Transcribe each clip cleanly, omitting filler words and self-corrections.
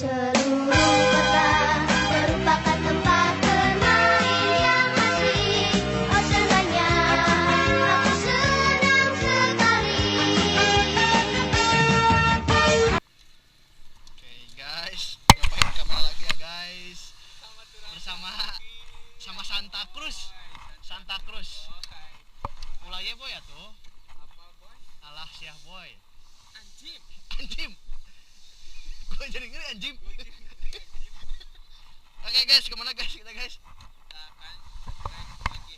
Seluruh kota merupakan tempat bermain yang asik. Oh senangnya, aku senang sekali. Oke guys, nyobain kamera lagi ya guys. Bersama Santa Cruz. Santa Cruz. Mulai boy ya tuh. Apa boy? Alah siah boy. Anjim. Anjim. Gue jadi ngeri anjim. Oke guys, kemana guys kita guys? Kita akan nge-track lagi.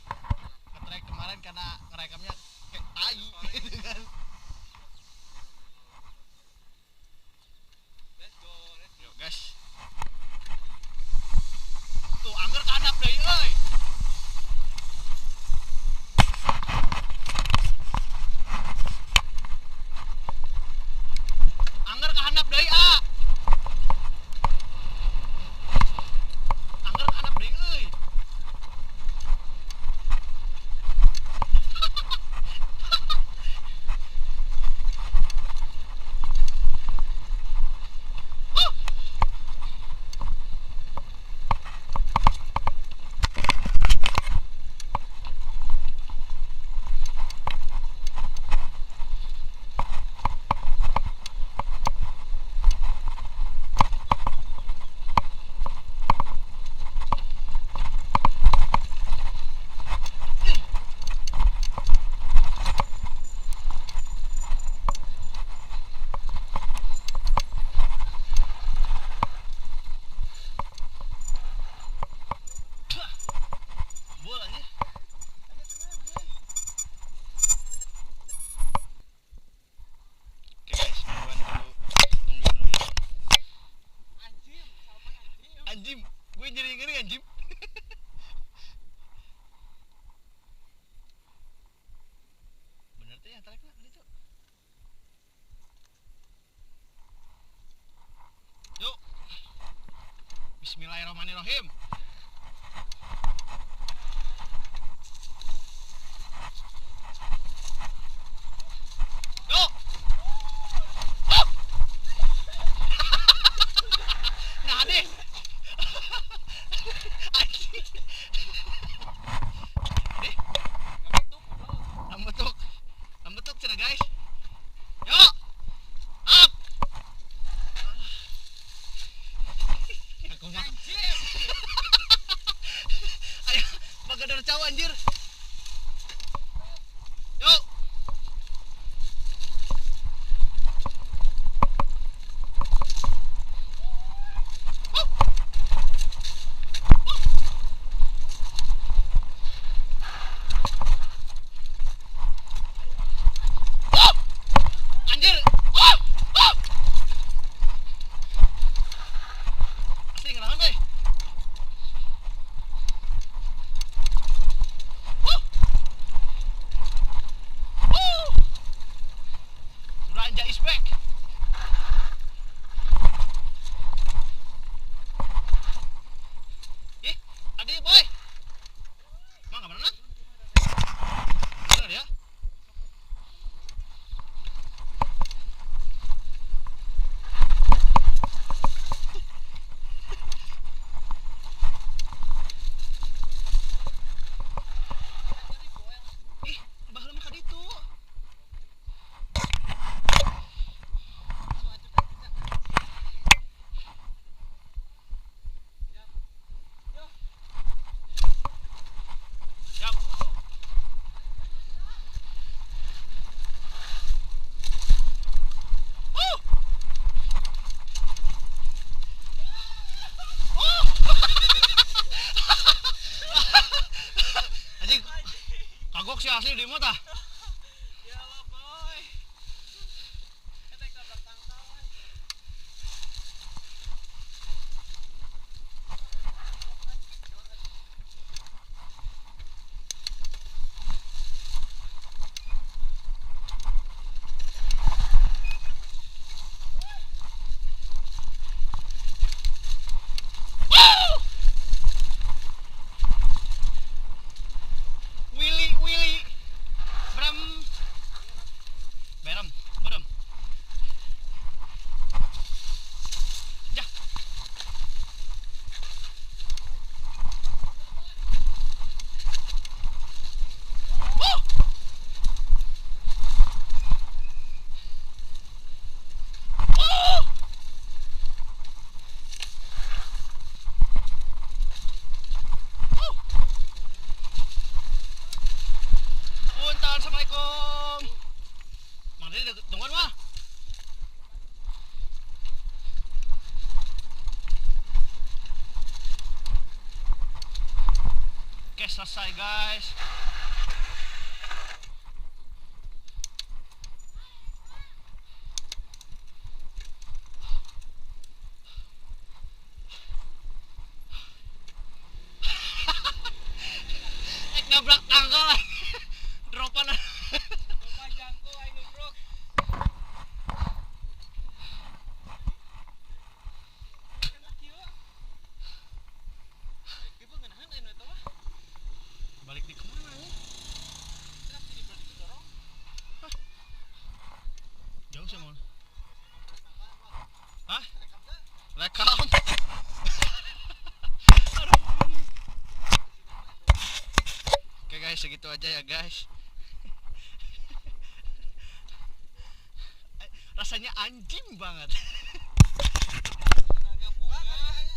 Nge-track kemarin karena ngerekamnya kayak tai gitu kan. Let's go. Yuk guys. Tuh angger kadap deh euy. Angger kahandap deui ah. Angger kahandap deui euy. Bolanya. Oke guys, tungguin dulu ya. Anjim, sama anjim. Anjim, gue jadi ngeri anjim. Bener tuh ya tarik lah itu. Yuk. Bismillahirrahmanirrahim. Yuk. Hop. Nah deh. Anjing. Deh. Ambetuk. Ambetuk cenah guys. Yuk. Up. Aku nggak. Anjim. Ayo, bagadar caw anjir. Yuk. Anjir. Asli ngerahan euy. Sudah anjay is back. Ih, adi boy. Mang mana? Bener ya? Ih, baheula mah ka ditu. Siap. Anjing, kagok sih asli di mata. Ya Allah boy. Kita ke belakang kawan. Willy. selesai guys. Nabrak tangga lah. Dropan. Lupa jangko aing nubruk. Kan kieu. Kieu ngeunaheun aing eta mah. Balik di kemana ya? Kenapa jadi berarti didorong? Jauh sih mon. Hah? Rekam. Aduh. Oke guys, segitu aja ya guys. Rasanya anjing banget.